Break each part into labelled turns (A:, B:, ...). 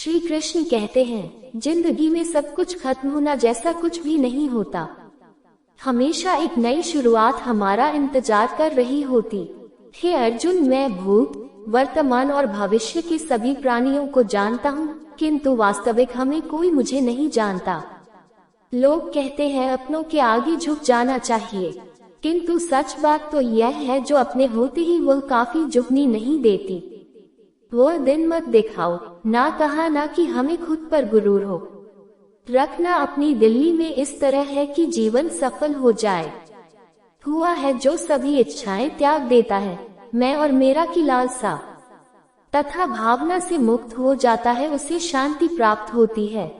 A: श्री कृष्ण कहते हैं, जिंदगी में सब कुछ खत्म होना जैसा कुछ भी नहीं होता। हमेशा एक नई शुरुआत हमारा इंतजार कर रही होती। हे अर्जुन, मैं भूत, वर्तमान और भविष्य के सभी प्राणियों को जानता हूँ, किंतु वास्तविक हमें कोई मुझे नहीं जानता। लोग कहते हैं अपनों के आगे झुक जाना चाहिए, किंतु सच बात तो यह है जो अपने होते ही वह काफी झुकनी नहीं देती। वह दिन मत दिखाओ, ना कहा ना कि हमें खुद पर गुरूर हो। रखना अपनी दिल्ली में इस तरह है कि जीवन सफल हो जाए। हुआ है जो सभी इच्छाएं त्याग देता है, मैं और मेरा की लालसा तथा भावना से मुक्त हो जाता है, उसे शांति प्राप्त होती है।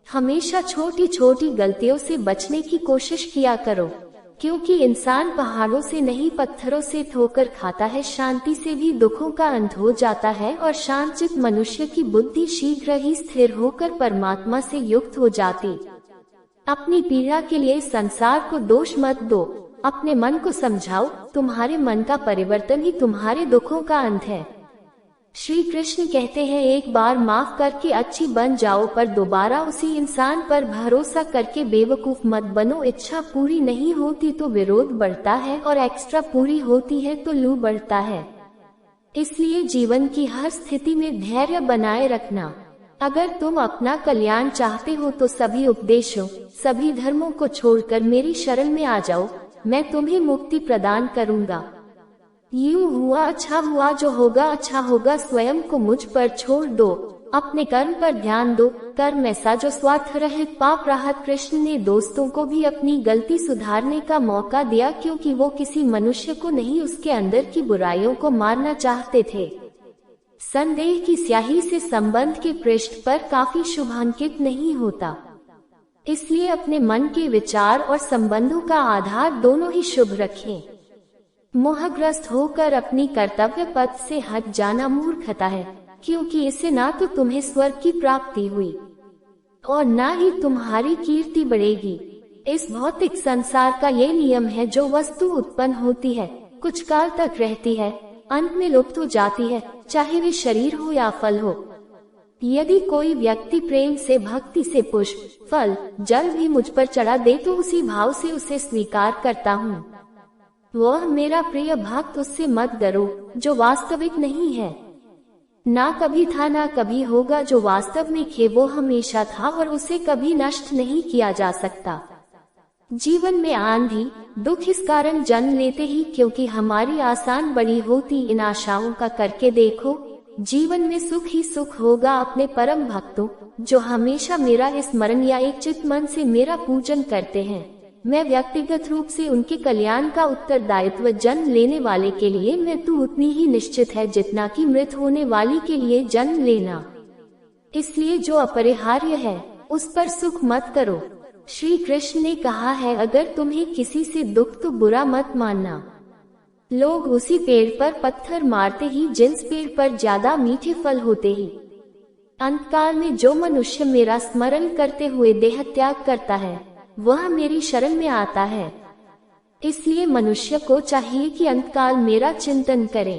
A: हमेशा छोटी छोटी गलतियों से बचने की कोशिश किया करो, क्योंकि इंसान पहाड़ों से नहीं पत्थरों से ठोकर खाता है। शांति से भी दुखों का अंत हो जाता है और शांतचित्त मनुष्य की बुद्धि शीघ्र ही स्थिर होकर परमात्मा से युक्त हो जाती। अपनी पीड़ा के लिए संसार को दोष मत दो, अपने मन को समझाओ, तुम्हारे मन का परिवर्तन ही तुम्हारे दुखों का अंत है। श्री कृष्ण कहते हैं, एक बार माफ करके अच्छी बन जाओ, पर दोबारा उसी इंसान पर भरोसा करके बेवकूफ मत बनो। इच्छा पूरी नहीं होती तो विरोध बढ़ता है, और एक्स्ट्रा पूरी होती है तो लू बढ़ता है। इसलिए जीवन की हर स्थिति में धैर्य बनाए रखना। अगर तुम अपना कल्याण चाहते हो तो सभी उपदेशों, सभी धर्मों को छोड़कर मेरी शरण में आ जाओ, मैं तुम्हें मुक्ति प्रदान करूंगा। यूं हुआ अच्छा हुआ, जो होगा अच्छा होगा। स्वयं को मुझ पर छोड़ दो, अपने कर्म पर ध्यान दो। कर्म ऐसा जो स्वार्थ रहित पाप राहत। कृष्ण ने दोस्तों को भी अपनी गलती सुधारने का मौका दिया, क्योंकि वो किसी मनुष्य को नहीं, उसके अंदर की बुराइयों को मारना चाहते थे। संदेह की स्याही से संबंध के पृष्ठ पर काफी शुभ अंकित नहीं होता, इसलिए अपने मन के विचार और संबंधों का आधार दोनों ही शुभ रखें। मोहग्रस्त होकर अपनी कर्तव्य पथ से हट जाना मूर्खता है, क्योंकि इससे ना तो तुम्हें स्वर्ग की प्राप्ति हुई और ना ही तुम्हारी कीर्ति बढ़ेगी। इस भौतिक संसार का ये नियम है, जो वस्तु उत्पन्न होती है कुछ काल तक रहती है, अंत में लुप्त हो जाती है, चाहे वे शरीर हो या फल हो। यदि कोई व्यक्ति प्रेम से, भक्ति से पुष्प, फल, जल भी मुझ पर चढ़ा दे तो उसी भाव से उसे स्वीकार करता हूँ। वह मेरा प्रिय भक्त, उससे मत डरो जो वास्तविक नहीं है। ना कभी था ना कभी होगा, जो वास्तव में है वो हमेशा था और उसे कभी नष्ट नहीं किया जा सकता। जीवन में आंधी, दुख इस कारण जन्म लेते ही क्योंकि हमारी आसान बड़ी होती। इन आशाओं का करके देखो, जीवन में सुख ही सुख होगा। अपने परम भक्तों जो हमेशा मेरा स्मरण या एक चित्त मन से मेरा पूजन करते हैं, मैं व्यक्तिगत रूप से उनके कल्याण का उत्तरदायित्व जन्म लेने वाले के लिए मृत्यु उतनी ही निश्चित है जितना कि मृत होने वाली के लिए जन्म लेना। इसलिए जो अपरिहार्य है उस पर सुख मत करो। श्री कृष्ण ने कहा है, अगर तुम्हें किसी से दुख तो बुरा मत मानना। लोग उसी पेड़ पर पत्थर मारते ही जिस पेड़ पर ज्यादा मीठे फल होते ही। अंतकाल में जो मनुष्य मेरा स्मरण करते हुए देह त्याग करता है वह मेरी शरण में आता है। इसलिए मनुष्य को चाहिए कि अंतकाल मेरा चिंतन करे।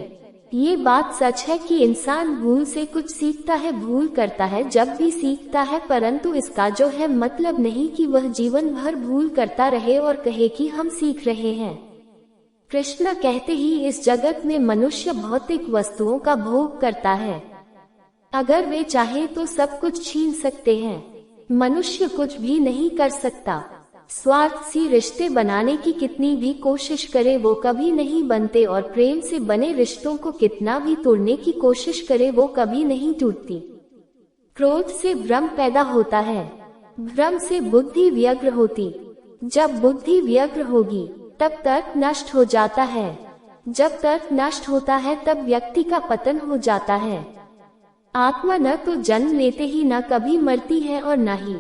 A: ये बात सच है कि इंसान भूल से कुछ सीखता है, भूल करता है जब भी सीखता है, परंतु इसका जो है मतलब नहीं कि वह जीवन भर भूल करता रहे और कहे कि हम सीख रहे हैं। कृष्ण कहते ही इस जगत में मनुष्य भौतिक वस्तुओं का भोग करता है। अगर वे चाहे तो सब कुछ छीन सकते हैं, मनुष्य कुछ भी नहीं कर सकता। स्वार्थ सी रिश्ते बनाने की कितनी भी कोशिश करे वो कभी नहीं बनते, और प्रेम से बने रिश्तों को कितना भी तोड़ने की कोशिश करे वो कभी नहीं टूटती। क्रोध से भ्रम पैदा होता है, भ्रम से बुद्धि व्यग्र होती। जब बुद्धि व्यग्र होगी तब तर्क नष्ट हो जाता है, जब तर्क नष्ट होता है तब व्यक्ति का पतन हो जाता है। आत्मा न तो जन्म लेते ही न कभी मरती है और न ही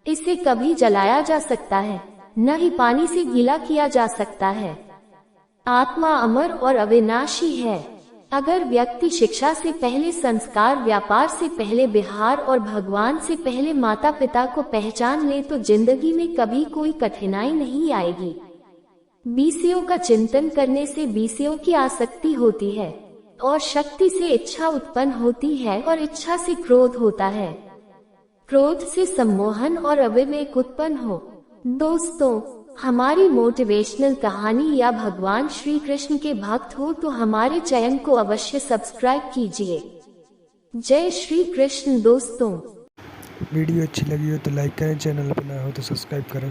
A: इसे कभी जलाया जा सकता है, न ही पानी से गीला किया जा सकता है। आत्मा अमर और अविनाशी है। अगर व्यक्ति शिक्षा से पहले संस्कार, व्यापार से पहले बिहार और भगवान से पहले माता पिता को पहचान ले तो जिंदगी में कभी कोई कठिनाई नहीं आएगी। बीसियों का चिंतन करने से बीसियों की आसक्ति होती है। और शक्ति से इच्छा उत्पन्न होती है और इच्छा से क्रोध होता है। क्रोध से सम्मोहन और अविवेक उत्पन्न हो। दोस्तों, हमारी मोटिवेशनल कहानी या भगवान श्री कृष्ण के भक्त हो तो हमारे चैनल को अवश्य सब्सक्राइब कीजिए। जय श्री कृष्ण। दोस्तों,
B: वीडियो अच्छी लगी हो तो लाइक करें, चैनल पर नया हो तो सब्सक्राइब करें।